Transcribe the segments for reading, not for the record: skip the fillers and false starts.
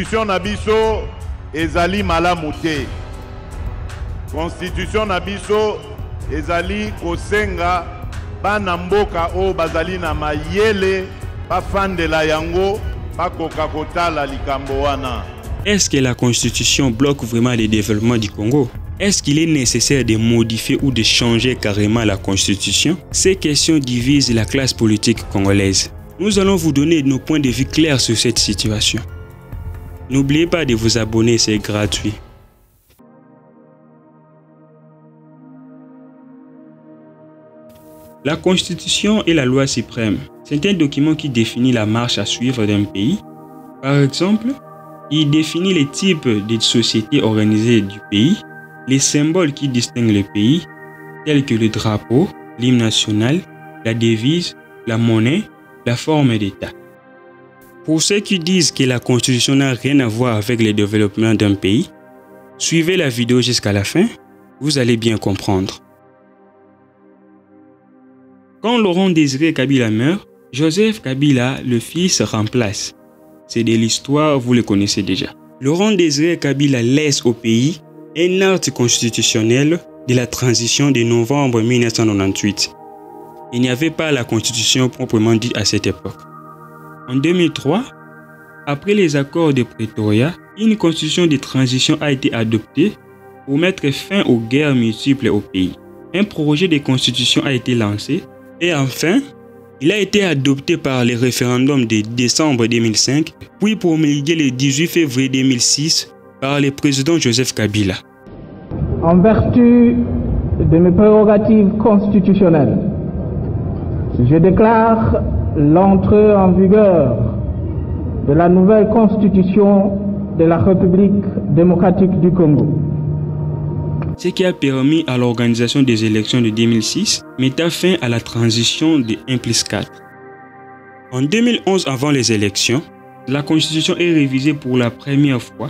Constitution na biso ezali malamu te. Constitution na biso ezali kosenga bana mboka o bazali na mayele bafandela yango bakoka kotala likambo wana. Est-ce que la Constitution bloque vraiment le développement du Congo? Est-ce qu'il est nécessaire de modifier ou de changer carrément la Constitution? Ces questions divisent la classe politique congolaise. Nous allons vous donner nos points de vue clairs sur cette situation. N'oubliez pas de vous abonner, c'est gratuit. La Constitution est la loi suprême. C'est un document qui définit la marche à suivre d'un pays. Par exemple, il définit les types de sociétés organisées du pays, les symboles qui distinguent le pays, tels que le drapeau, l'hymne national, la devise, la monnaie, la forme d'État. Pour ceux qui disent que la Constitution n'a rien à voir avec le développement d'un pays, suivez la vidéo jusqu'à la fin, vous allez bien comprendre. Quand Laurent Désiré Kabila meurt, Joseph Kabila, le fils, remplace. C'est de l'histoire, vous le connaissez déjà. Laurent Désiré Kabila laisse au pays un acte constitutionnel de la transition de novembre 1998. Il n'y avait pas la constitution proprement dite à cette époque. En 2003, après les accords de Pretoria, une constitution de transition a été adoptée pour mettre fin aux guerres multiples au pays. Un projet de constitution a été lancé et enfin, il a été adopté par le référendum de décembre 2005, puis promulgué le 18 février 2006 par le président Joseph Kabila. En vertu de mes prérogatives constitutionnelles, je déclare l'entrée en vigueur de la nouvelle constitution de la République démocratique du Congo. Ce qui a permis à l'organisation des élections de 2006 mettant fin à la transition de 1+4. En 2011, avant les élections, la Constitution est révisée pour la première fois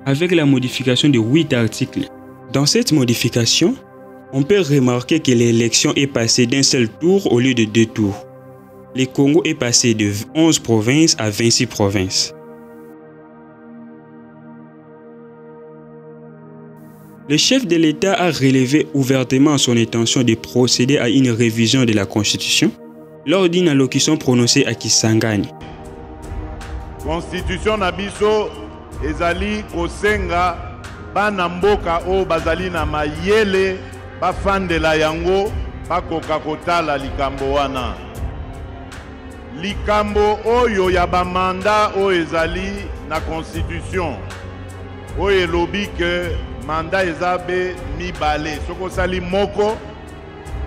avec la modification de 8 articles. Dans cette modification, on peut remarquer que l'élection est passée d'un seul tour au lieu de 2 tours. Le Congo est passé de 11 provinces à 26 provinces. Le chef de l'État a relevé ouvertement son intention de procéder à une révision de la Constitution lors d'une allocution prononcée à Kisangani. Constitution na biso ezali kosenga bana mboka o bazali na mayele bafandela yango bakoka kotala likambo wana. Likambo oyo ya bamanda o ezali na Constitution oyo elobi ke mandat ezabe mibale. Soko sali moko,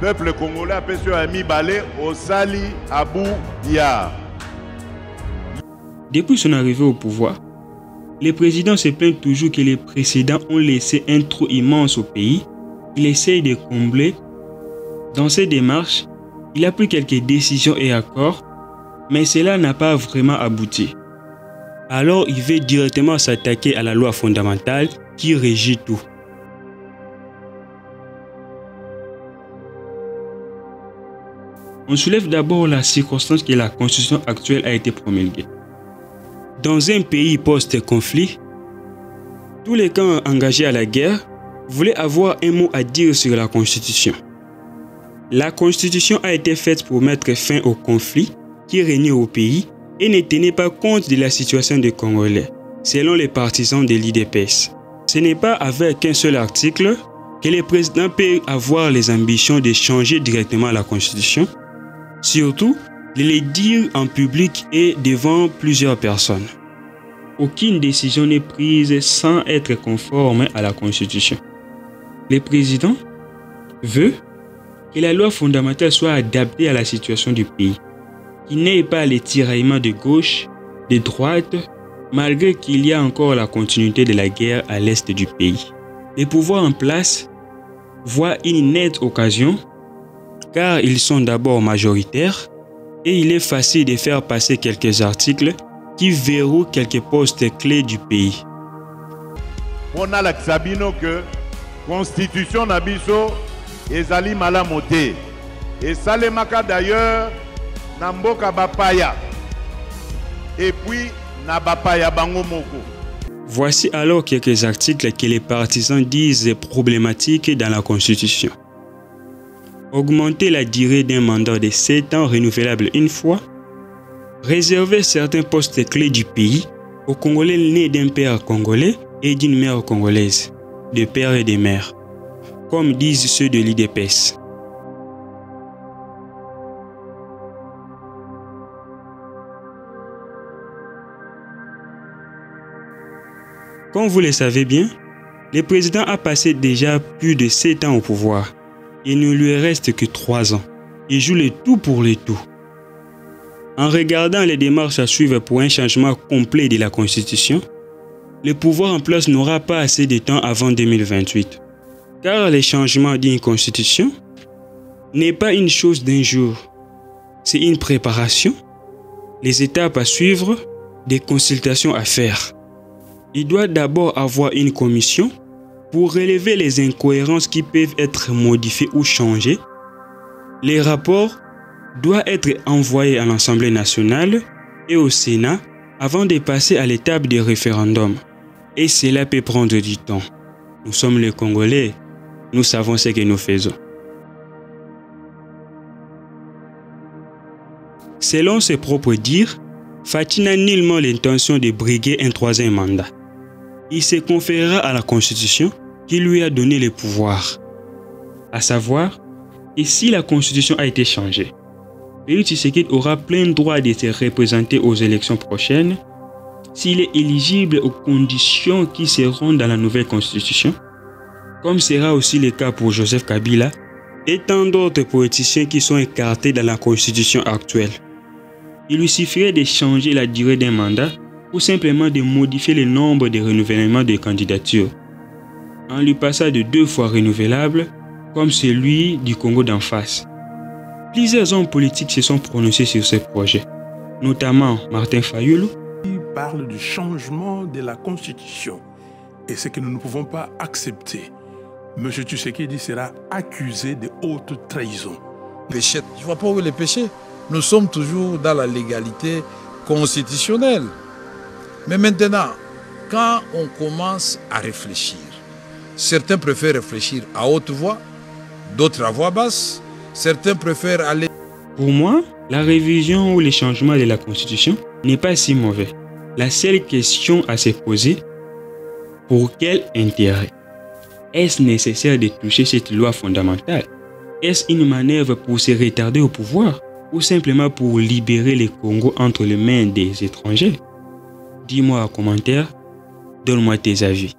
peuple congolais apesi ya mibale osali abu ya. Depuis son arrivée au pouvoir, le président se plaint toujours que les précédents ont laissé un trou immense au pays. Il essaye de combler. Dans ses démarches, il a pris quelques décisions et accords, mais cela n'a pas vraiment abouti. Alors il veut directement s'attaquer à la loi fondamentale qui régit tout. On soulève d'abord la circonstance que la constitution actuelle a été promulguée. Dans un pays post-conflit, tous les camps engagés à la guerre voulaient avoir un mot à dire sur la constitution. La constitution a été faite pour mettre fin au conflit qui régnait au pays et ne tenait pas compte de la situation des Congolais, selon les partisans de l'IDPS. Ce n'est pas avec un seul article que le président peut avoir les ambitions de changer directement la Constitution, surtout de le dire en public et devant plusieurs personnes. Aucune décision n'est prise sans être conforme à la Constitution. Le président veut que la loi fondamentale soit adaptée à la situation du pays, qu'il n'y ait pas les tiraillements de gauche, de droite, malgré qu'il y a encore la continuité de la guerre à l'est du pays. Les pouvoirs en place voient une nette occasion, car ils sont d'abord majoritaires, et il est facile de faire passer quelques articles qui verrouillent quelques postes clés du pays. On a la Sabino que Constitution na biso ezali malamu te. Et salemaka d'ailleurs Namboka Bapaya. Et puis, na bapaya bango moko. Voici alors quelques articles que les partisans disent problématiques dans la Constitution. Augmenter la durée d'un mandat de 7 ans renouvelable une fois. Réserver certains postes clés du pays aux Congolais nés d'un père congolais et d'une mère congolaise, de père et de mère, comme disent ceux de l'IDPS. Comme vous le savez bien, le président a passé déjà plus de 7 ans au pouvoir. Il ne lui reste que 3 ans. Il joue le tout pour le tout. En regardant les démarches à suivre pour un changement complet de la Constitution, le pouvoir en place n'aura pas assez de temps avant 2028. Car le changement d'une Constitution n'est pas une chose d'un jour. C'est une préparation, les étapes à suivre, des consultations à faire. Il doit d'abord avoir une commission pour relever les incohérences qui peuvent être modifiées ou changées. Les rapports doivent être envoyés à l'Assemblée nationale et au Sénat avant de passer à l'étape du référendum. Et cela peut prendre du temps. Nous sommes les Congolais, nous savons ce que nous faisons. Selon ses propres dires, Faty n'a nullement l'intention de briguer un 3e mandat. Il se conférera à la Constitution qui lui a donné le pouvoir. À savoir, et si la Constitution a été changée, Félix Tshisekedi aura plein droit de se représenter aux élections prochaines s'il est éligible aux conditions qui seront dans la nouvelle Constitution, comme sera aussi le cas pour Joseph Kabila et tant d'autres politiciens qui sont écartés dans la Constitution actuelle. Il lui suffirait de changer la durée d'un mandat ou simplement de modifier le nombre de renouvellements de candidatures, en lui passant de 2 fois renouvelable comme celui du Congo d'en face. Plusieurs hommes politiques se sont prononcés sur ce projet, notamment Martin Fayulu. Il parle du changement de la Constitution et ce que nous ne pouvons pas accepter. M. Tshisekedi sera accusé de haute trahison. Péché. Je ne vois pas où est le péché. Nous sommes toujours dans la légalité constitutionnelle. Mais maintenant, quand on commence à réfléchir, certains préfèrent réfléchir à haute voix, d'autres à voix basse, certains préfèrent aller... Pour moi, la révision ou le changement de la Constitution n'est pas si mauvais. La seule question à se poser, pour quel intérêt? Est-ce nécessaire de toucher cette loi fondamentale? Est-ce une manœuvre pour se retarder au pouvoir ou simplement pour libérer le Congo entre les mains des étrangers? Dis-moi en commentaire, donne-moi tes avis.